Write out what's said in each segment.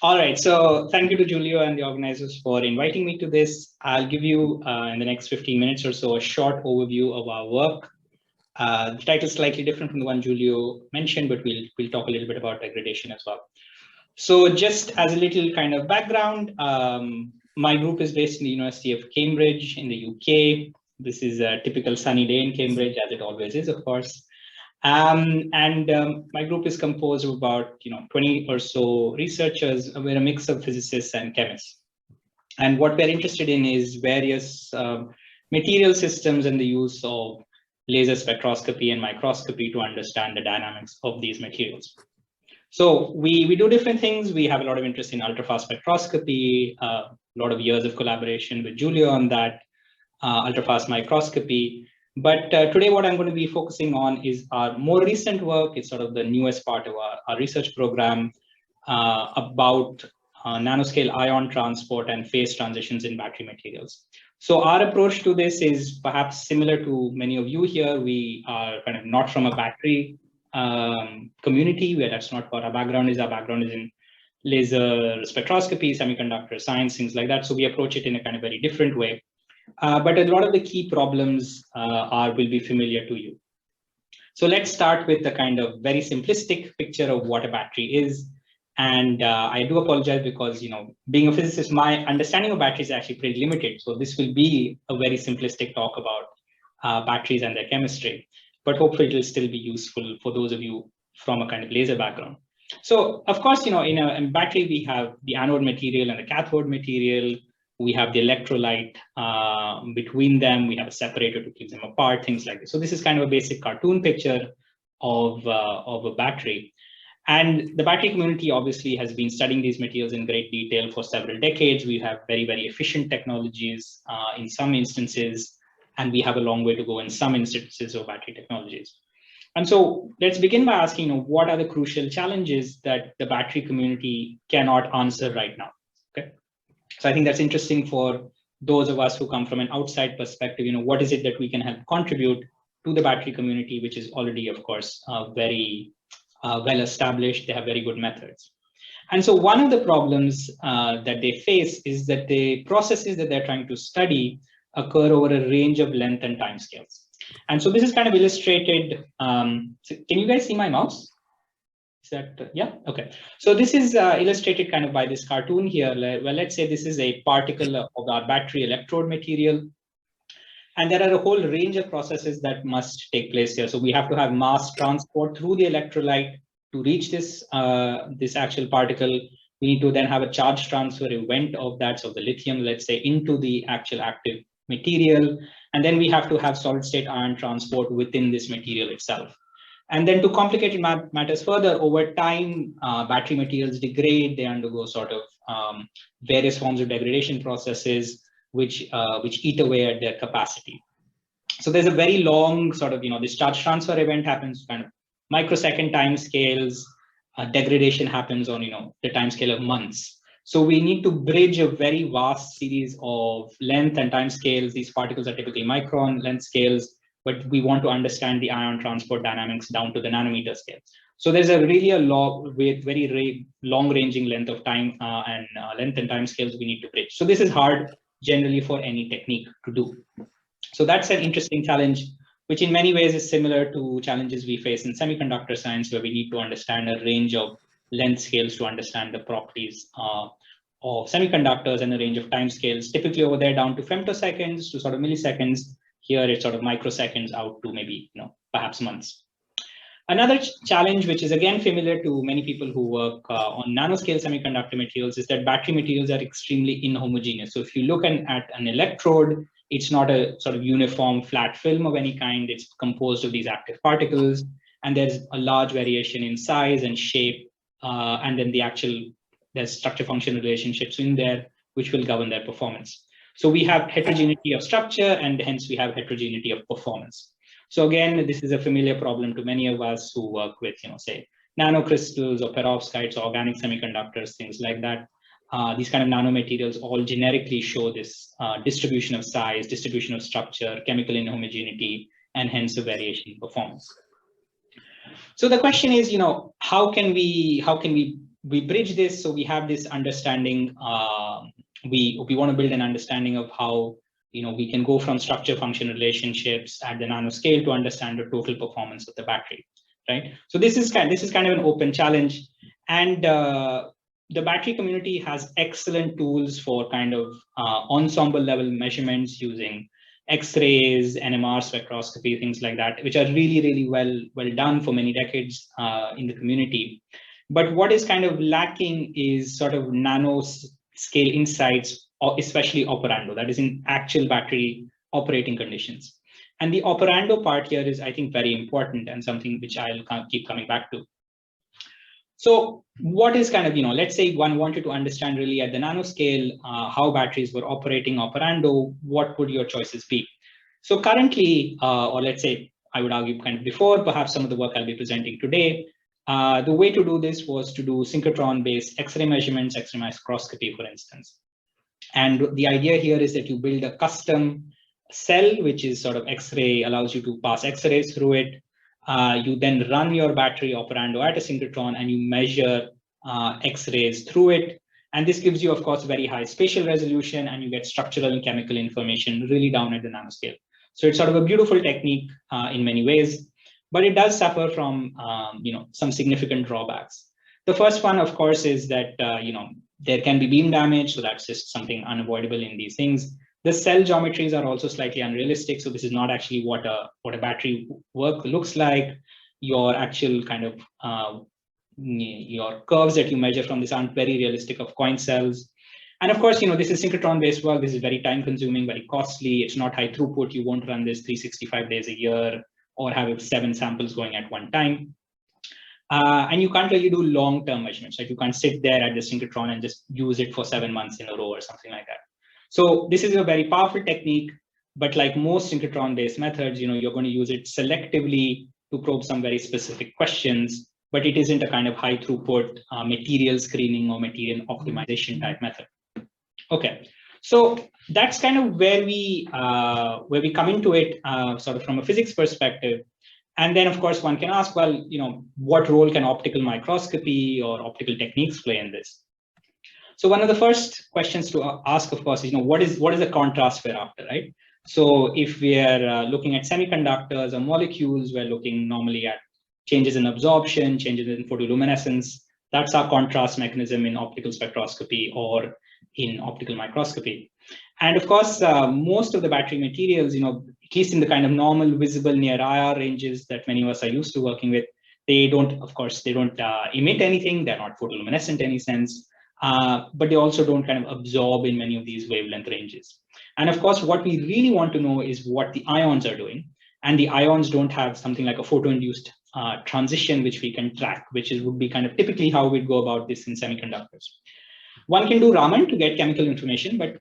All right, so thank you to Julio and the organizers for inviting me to this. I'll give you in the next 15 minutes or so a short overview of our work. The title is slightly different from the one Julio mentioned, but we'll talk a little bit about degradation as well. So just as a little kind of background, my group is based in the University of Cambridge in the UK. This is a typical sunny day in Cambridge, as it always is, of course. My group is composed of about 20 or so researchers. We're a mix of physicists and chemists. And what we're interested in is various material systems and the use of laser spectroscopy and microscopy to understand the dynamics of these materials. So we do different things. We have a lot of interest in ultrafast spectroscopy, a lot of years of collaboration with Julio on that, ultrafast microscopy. But today what I'm going to be focusing on is our more recent work. It's sort of the newest part of our research program about nanoscale ion transport and phase transitions in battery materials. So our approach to this is perhaps similar to many of you here. We are kind of not from a battery community, where that's not what our background is. Our background is in laser spectroscopy, semiconductor science, things like that. So we approach it in a kind of very different way. But a lot of the key problems will be familiar to you. So let's start with the kind of very simplistic picture of what a battery is. And I do apologize because, being a physicist, my understanding of batteries is actually pretty limited. So this will be a very simplistic talk about batteries and their chemistry. But hopefully it will still be useful for those of you from a kind of laser background. So of course, in a battery, we have the anode material and the cathode material. We have the electrolyte between them. We have a separator to keep them apart, things like this. So this is kind of a basic cartoon picture of a battery. And the battery community obviously has been studying these materials in great detail for several decades. We have very, very efficient technologies in some instances, and we have a long way to go in some instances of battery technologies. And so let's begin by asking, what are the crucial challenges that the battery community cannot answer right now? Okay. So I think that's interesting for those of us who come from an outside perspective. What is it that we can help contribute to the battery community, which is already, of course, very well established. They have very good methods. And so one of the problems that they face is that the processes that they're trying to study occur over a range of length and time scales. And so this is kind of illustrated. So can you guys see my mouse? Is that, yeah, okay. So this is illustrated kind of by this cartoon here. Well, let's say this is a particle of our battery electrode material. And there are a whole range of processes that must take place here. So we have to have mass transport through the electrolyte to reach this, this actual particle. We need to then have a charge transfer event of that, so the lithium, let's say, into the actual active material. And then we have to have solid state ion transport within this material itself. And then to complicate matters further, over time, battery materials degrade. They undergo sort of various forms of degradation processes, which eat away at their capacity. So there's a very long sort of, this charge transfer event happens kind of microsecond time scales. Degradation happens on, the time scale of months. So we need to bridge a very vast series of length and time scales. These particles are typically micron length scales, but we want to understand the ion transport dynamics down to the nanometer scale. So there's a really very long-ranging length of time and length and time scales we need to bridge. So this is hard generally for any technique to do. So that's an interesting challenge, which in many ways is similar to challenges we face in semiconductor science, where we need to understand a range of length scales to understand the properties of semiconductors, and a range of time scales, typically over there down to femtoseconds to sort of milliseconds. Here it's sort of microseconds out to maybe, perhaps months. Another challenge, which is again familiar to many people who work on nanoscale semiconductor materials, is that battery materials are extremely inhomogeneous. So if you look at an electrode, it's not a sort of uniform flat film of any kind. It's composed of these active particles, and there's a large variation in size and shape, and then there's structure function relationships in there, which will govern their performance. So we have heterogeneity of structure, and hence we have heterogeneity of performance. So again, this is a familiar problem to many of us who work with, say, nanocrystals or perovskites, or organic semiconductors, things like that. These kind of nanomaterials all generically show this distribution of size, distribution of structure, chemical inhomogeneity, and hence a variation in performance. So the question is, how can we we bridge this. So we have this understanding. We want to build an understanding of how we can go from structure-function relationships at the nanoscale to understand the total performance of the battery, right? So this is kind of an open challenge, and the battery community has excellent tools for kind of ensemble level measurements using X-rays, NMR spectroscopy, things like that, which are really, really well done for many decades in the community. But what is kind of lacking is sort of nanoscale insights, especially operando, that is in actual battery operating conditions. And the operando part here is, I think, very important and something which I'll keep coming back to. So what is kind of, let's say one wanted to understand really at the nanoscale how batteries were operating operando, what would your choices be? So currently, or let's say I would argue kind of before, perhaps some of the work I'll be presenting today, the way to do this was to do synchrotron-based X-ray measurements, X-ray microscopy, for instance. And the idea here is that you build a custom cell, which is sort of X-ray, allows you to pass X-rays through it. You then run your battery operando at a synchrotron and you measure X-rays through it. And this gives you, of course, very high spatial resolution, and you get structural and chemical information really down at the nanoscale. So it's sort of a beautiful technique in many ways, but it does suffer from some significant drawbacks. The first one, of course, is that there can be beam damage, so that's just something unavoidable in these things. The cell geometries are also slightly unrealistic, so this is not actually what a battery work looks like. Your actual kind of your curves that you measure from this aren't very realistic of coin cells. And of course, this is synchrotron-based work. This is very time-consuming, very costly. It's not high throughput. You won't run this 365 days a year or have 7 samples going at one time. And you can't really do long-term measurements, right? You can't sit there at the synchrotron and just use it for 7 months in a row or something like that. So this is a very powerful technique, but like most synchrotron-based methods, you're going to use it selectively to probe some very specific questions, but it isn't a kind of high throughput material screening or material optimization type method. Okay, so that's kind of where we come into it, sort of from a physics perspective. And then, of course, one can ask, well, what role can optical microscopy or optical techniques play in this? So one of the first questions to ask, of course, is, what is the contrast we're after, right? So if we are looking at semiconductors or molecules, we're looking normally at changes in absorption, changes in photoluminescence. That's our contrast mechanism in optical spectroscopy or in optical microscopy. And of course, most of the battery materials, at least in the kind of normal visible near IR ranges that many of us are used to working with, they don't emit anything. They're not photoluminescent in any sense. But they also don't kind of absorb in many of these wavelength ranges. And of course, what we really want to know is what the ions are doing. And the ions don't have something like a photo-induced transition, which we can track, which would be kind of typically how we'd go about this in semiconductors. One can do Raman to get chemical information, but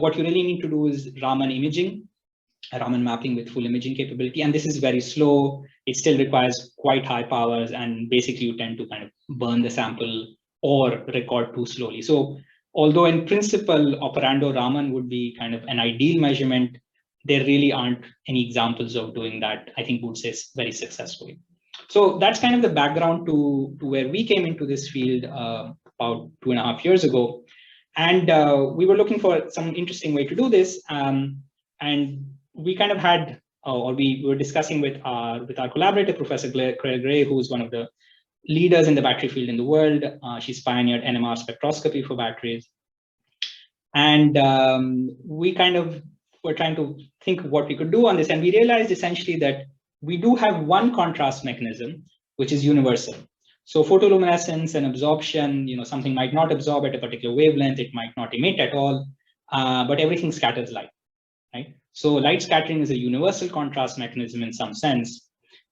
what you really need to do is Raman imaging, Raman mapping with full imaging capability. And this is very slow. It still requires quite high powers. And basically, you tend to kind of burn the sample or record too slowly. So although in principle, operando Raman would be kind of an ideal measurement, there really aren't any examples of doing that, I think would say very successfully. So that's kind of the background to where we came into this field about 2.5 years ago. And we were looking for some interesting way to do this. And we kind of had, or we were discussing with our collaborator, Professor Claire Gray, who's one of the leaders in the battery field in the world. She's pioneered NMR spectroscopy for batteries. And we kind of were trying to think of what we could do on this. And we realized essentially that we do have one contrast mechanism, which is universal. So photoluminescence and absorption, something might not absorb at a particular wavelength, it might not emit at all, but everything scatters light, right? So light scattering is a universal contrast mechanism in some sense.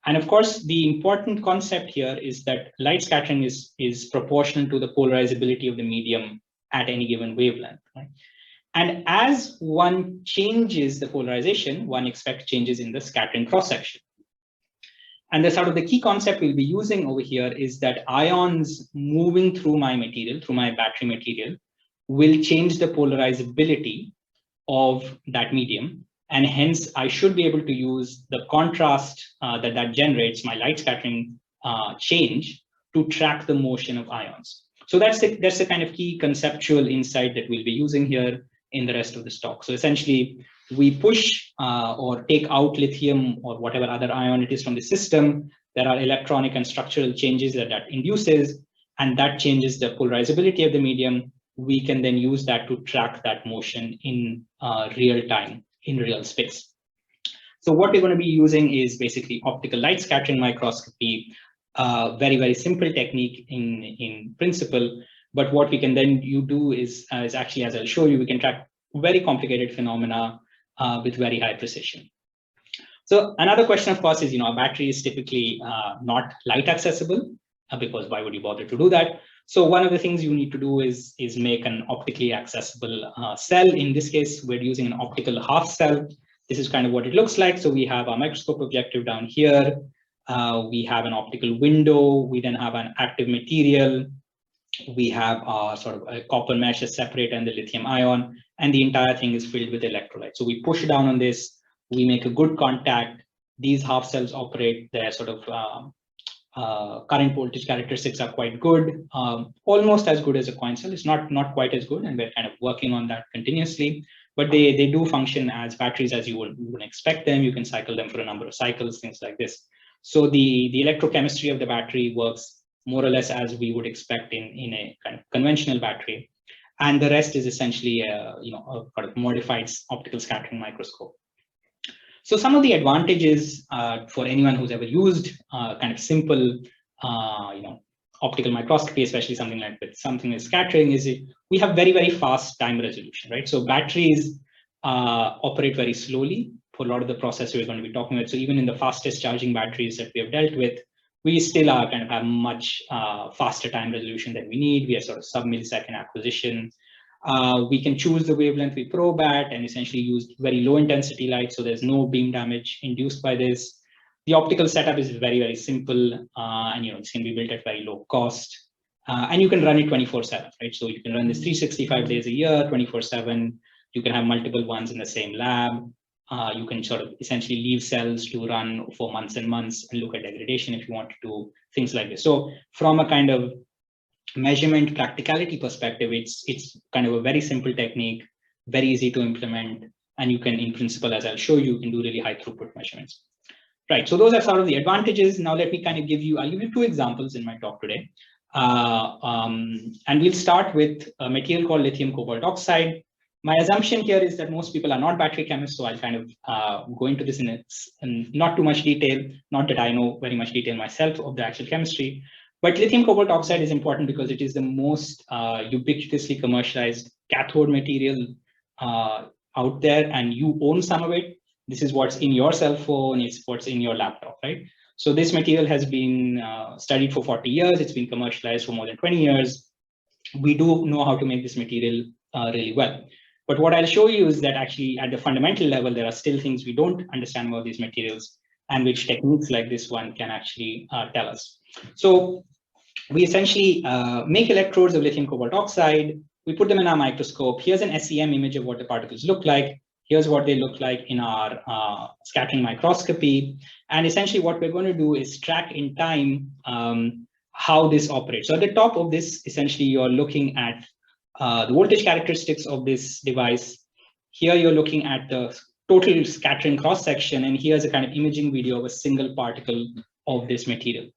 And of course, the important concept here is that light scattering is proportional to the polarizability of the medium at any given wavelength, right? And as one changes the polarization, one expects changes in the scattering cross-section. And the sort of the key concept we'll be using over here is that ions moving through my material, through my battery material, will change the polarizability of that medium. And hence, I should be able to use the contrast that generates my light scattering change to track the motion of ions. So that's the kind of key conceptual insight that we'll be using here in the rest of this talk. So essentially, we push or take out lithium or whatever other ion it is from the system. There are electronic and structural changes that induces, and that changes the polarizability of the medium. We can then use that to track that motion in real time, in real space. So what we're going to be using is basically optical light scattering microscopy, very, very simple technique in principle. But what we can then do is actually, as I'll show you, we can track very complicated phenomena with very high precision. So another question, of course, is, a battery is typically not light accessible, because why would you bother to do that? So one of the things you need to do is make an optically accessible cell. In this case, we're using an optical half cell. This is kind of what it looks like. So we have our microscope objective down here. We have an optical window. We then have an active material. We have sort of a copper mesh, a separator, and the lithium ion, and the entire thing is filled with electrolyte. So we push down on this. We make a good contact. These half cells operate. Their sort of current voltage characteristics are quite good, almost as good as a coin cell. It's not quite as good, and we're kind of working on that continuously. But they do function as batteries as you would expect them. You can cycle them for a number of cycles, things like this. So the electrochemistry of the battery works more or less as we would expect in a kind of conventional battery, and the rest is essentially a kind of modified optical scattering microscope. So some of the advantages for anyone who's ever used kind of simple optical microscopy, especially something like scattering, is we have very, very fast time resolution, right? So batteries operate very slowly for a lot of the processes we're going to be talking about. So even in the fastest charging batteries that we have dealt with, we still are kind of have much faster time resolution than we need. We are sort of sub-millisecond acquisition. We can choose the wavelength we probe at and essentially use very low intensity light, so there's no beam damage induced by this. The optical setup is very, very simple, and this can be built at very low cost. And you can run it 24/7, right? So you can run this 365 days a year, 24/7. You can have multiple ones in the same lab. You can sort of essentially leave cells to run for months and months and look at degradation if you want to do things like this. So from a kind of measurement practicality perspective, it's kind of a very simple technique, very easy to implement, and you can, in principle, as I'll show you, can do really high throughput measurements. Right, so those are sort of the advantages. Now let me kind of I'll give you two examples in my talk today. And we'll start with a material called lithium cobalt oxide. My assumption here is that most people are not battery chemists, so I'll kind of go into this in not too much detail, not that I know very much detail myself of the actual chemistry. But lithium cobalt oxide is important because it is the most ubiquitously commercialized cathode material out there, and you own some of it. This is what's in your cell phone, it's what's in your laptop, right? So this material has been studied for 40 years, it's been commercialized for more than 20 years. We do know how to make this material really well. But what I'll show you is that actually at the fundamental level, there are still things we don't understand about these materials, and which techniques like this one can actually tell us. So we essentially make electrodes of lithium cobalt oxide. We put them in our microscope. Here's an SEM image of what the particles look like. Here's what they look like in our scattering microscopy. And essentially what we're going to do is track in time how this operates. So at the top of this, essentially you're looking at the voltage characteristics of this device. Here you're looking at the total scattering cross-section, and here's a kind of imaging video of a single particle of this material.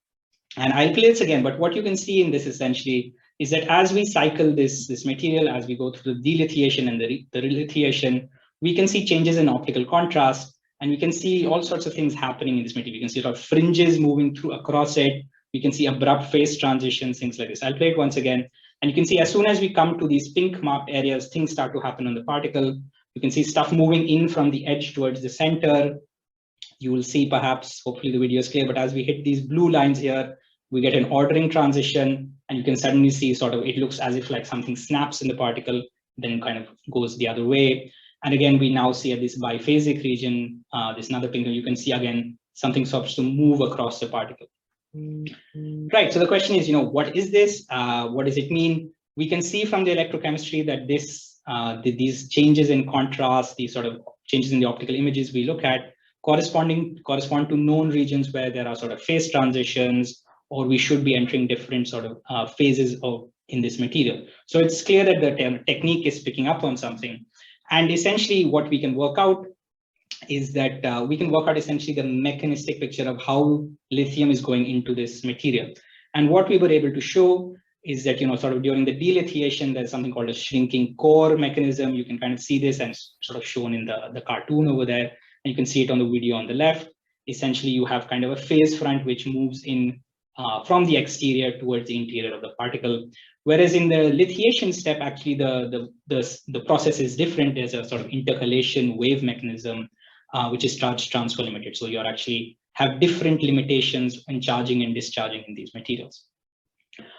And I'll play this again, but what you can see in this essentially is that as we cycle this material, as we go through the delithiation and the relithiation, we can see changes in optical contrast, and we can see all sorts of things happening in this material. We can see a lot of fringes moving through across it. We can see abrupt phase transitions, things like this. I'll play it once again. And you can see as soon as we come to these pink marked areas, things start to happen on the particle. You can see stuff moving in from the edge towards the center. You will see perhaps, hopefully the video is clear, but as we hit these blue lines here, we get an ordering transition, and you can suddenly see sort of, it looks as if like something snaps in the particle, then kind of goes the other way. And again, we now see at this biphasic region, this another pink, you can see again, something starts to move across the particle. Right, so the question is, what is this? What does it mean? We can see from the electrochemistry that these changes in contrast, these sort of changes in the optical images we look at correspond to known regions where there are sort of phase transitions, or we should be entering different sort of phases of in this material. So it's clear that the technique is picking up on something. And essentially what we can work out is that we can work out essentially the mechanistic picture of how lithium is going into this material. And what we were able to show is that, sort of during the delithiation, there's something called a shrinking core mechanism. You can kind of see this, and it's sort of shown in the cartoon over there. And you can see it on the video on the left. Essentially, you have kind of a phase front which moves in from the exterior towards the interior of the particle. Whereas in the lithiation step, actually the process is different. There's a sort of intercalation wave mechanism, which is charge transfer limited. So you actually have different limitations in charging and discharging in these materials.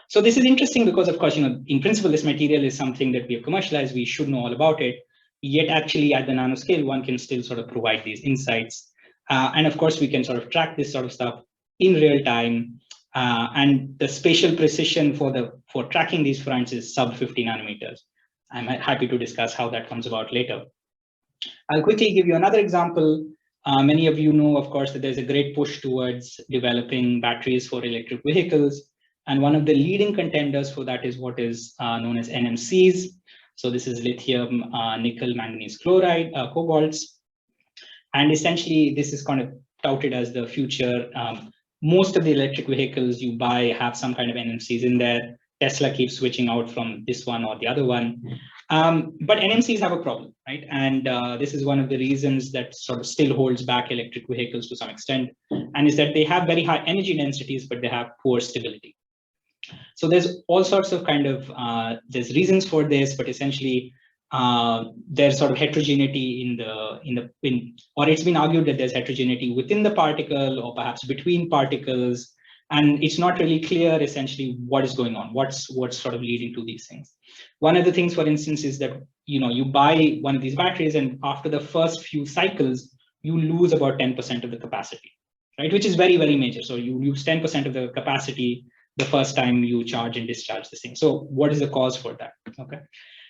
So this is interesting because, of course, in principle, this material is something that we have commercialized. We should know all about it. Yet actually at the nanoscale, one can still sort of provide these insights. And of course, we can sort of track this sort of stuff in real time. And the spatial precision for tracking these fronts is sub 50 nanometers. I'm happy to discuss how that comes about later. I'll quickly give you another example. Many of you know, of course, that there's a great push towards developing batteries for electric vehicles. And one of the leading contenders for that is what is known as NMCs. So this is lithium, nickel, manganese chloride, cobalts. And essentially, this is kind of touted as the future. Most of the electric vehicles you buy have some kind of NMCs in there. Tesla keeps switching out from this one or the other one. But NMCs have a problem, right? And this is one of the reasons that sort of still holds back electric vehicles to some extent, and is that they have very high energy densities, but they have poor stability. So there's all sorts of kind of, there's reasons for this, but essentially there's sort of heterogeneity or it's been argued that there's heterogeneity within the particle or perhaps between particles. And it's not really clear essentially what is going on, what's sort of leading to these things. One of the things, for instance, is that, you buy one of these batteries and after the first few cycles, you lose about 10% of the capacity, right? Which is very, very major. So you lose 10% of the capacity the first time you charge and discharge this thing. So what is the cause for that? Okay.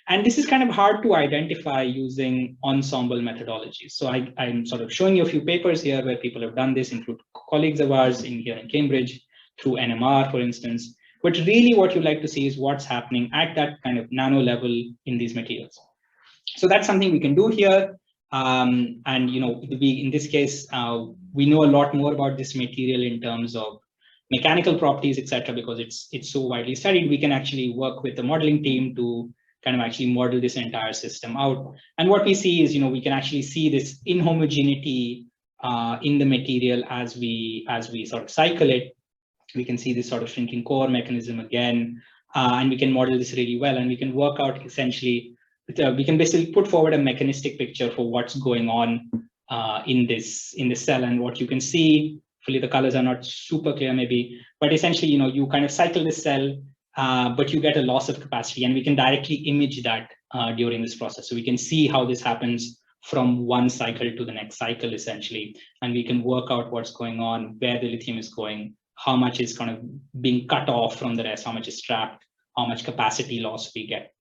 And this is kind of hard to identify using ensemble methodologies. So I'm sort of showing you a few papers here where people have done this, include colleagues of ours here in Cambridge, through NMR, for instance. But really what you like to see is what's happening at that kind of nano level in these materials. So that's something we can do here. And in this case, we know a lot more about this material in terms of mechanical properties, etc., because it's so widely studied. We can actually work with the modeling team to kind of actually model this entire system out. And what we see is, we can actually see this inhomogeneity in the material as we sort of cycle it. We can see this sort of shrinking core mechanism again, and we can model this really well. And we can work out essentially, we can basically put forward a mechanistic picture for what's going on in this cell. And what you can see, hopefully the colors are not super clear maybe, but essentially, you kind of cycle this cell, but you get a loss of capacity, and we can directly image that during this process. So we can see how this happens from one cycle to the next cycle, essentially, and we can work out what's going on, where the lithium is going, how much is kind of being cut off from the rest, how much is trapped, how much capacity loss we get.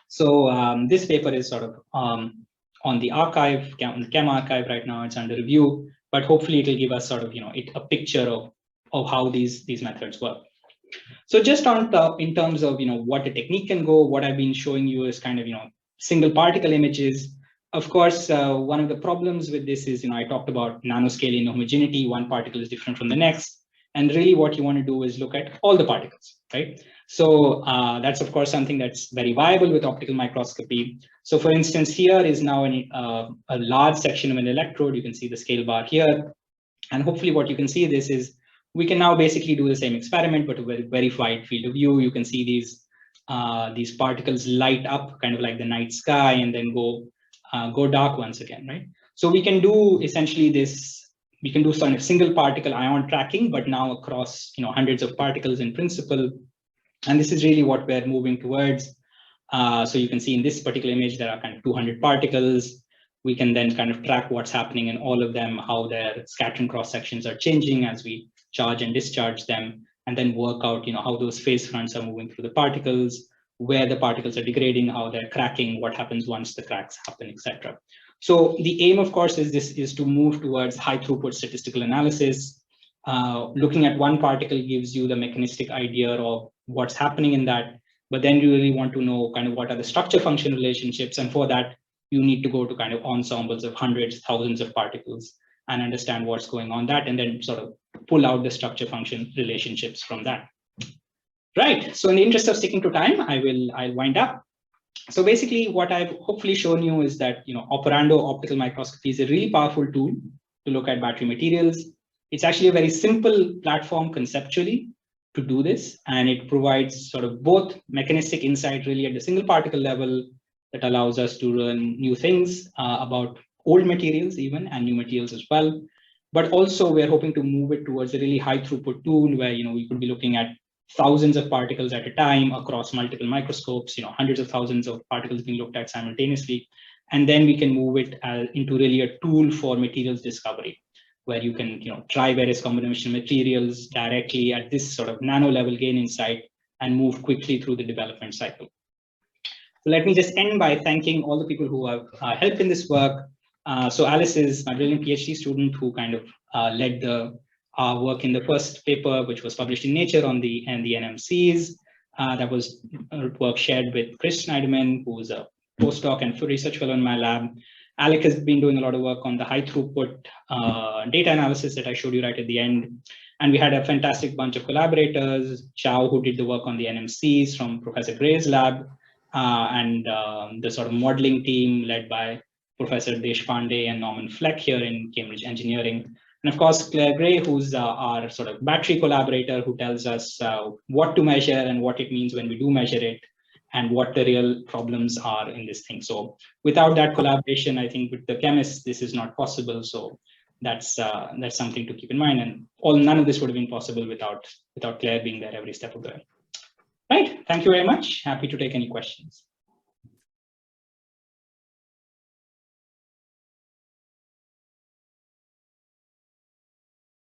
So this paper is sort of on the archive, on the Chem archive right now. It's under review, but hopefully it will give us sort of a picture of how these methods work. So just on top, in terms of what the technique can go, what I've been showing you is kind of single particle images. Of course, one of the problems with this is I talked about nanoscale inhomogeneity. One particle is different from the next. And really what you want to do is look at all the particles, right? So that's, of course, something that's very viable with optical microscopy. So for instance, here is now a large section of an electrode. You can see the scale bar here. And hopefully what you can see this is, we can now basically do the same experiment, but with a very wide field of view. You can see these particles light up kind of like the night sky and then go dark once again, right? So we can do essentially this. We can do sort of single particle ion tracking, but now across hundreds of particles in principle. And this is really what we're moving towards. So you can see in this particular image, there are kind of 200 particles. We can then kind of track what's happening in all of them, how their scattering cross sections are changing as we charge and discharge them, and then work out how those phase fronts are moving through the particles, where the particles are degrading, how they're cracking, what happens once the cracks happen, etc. So the aim, of course, is to move towards high throughput statistical analysis. Looking at one particle gives you the mechanistic idea of what's happening in that. but then you really want to know kind of what are the structure function relationships. And for that, you need to go to kind of ensembles of hundreds, thousands of particles and understand what's going on that, and then sort of pull out the structure function relationships from that. Right, so in the interest of sticking to time, I'll wind up. So basically what I've hopefully shown you is that, operando optical microscopy is a really powerful tool to look at battery materials. It's actually a very simple platform conceptually to do this, and it provides sort of both mechanistic insight really at the single particle level that allows us to learn new things about old materials even, and new materials as well. But also we're hoping to move it towards a really high throughput tool where, we could be looking at thousands of particles at a time across multiple microscopes, hundreds of thousands of particles being looked at simultaneously. And then we can move it into really a tool for materials discovery, where you can try various combination materials directly at this sort of nano level gain insight and move quickly through the development cycle. So let me just end by thanking all the people who have helped in this work. So Alice is my brilliant PhD student who kind of led the work in the first paper, which was published in Nature on the NMCs. That was work shared with Chris Schneiderman, who is a postdoc and research fellow in my lab. Alec has been doing a lot of work on the high throughput data analysis that I showed you right at the end. And we had a fantastic bunch of collaborators, Chow, who did the work on the NMCs from Professor Gray's lab, and the sort of modeling team led by Professor Deshpande and Norman Fleck here in Cambridge Engineering. And of course, Claire Gray, who's our sort of battery collaborator, who tells us what to measure and what it means when we do measure it, and what the real problems are in this thing. So without that collaboration, I think with the chemists, this is not possible. So that's something to keep in mind. And none of this would have been possible without Claire being there every step of the way. Right, thank you very much. Happy to take any questions.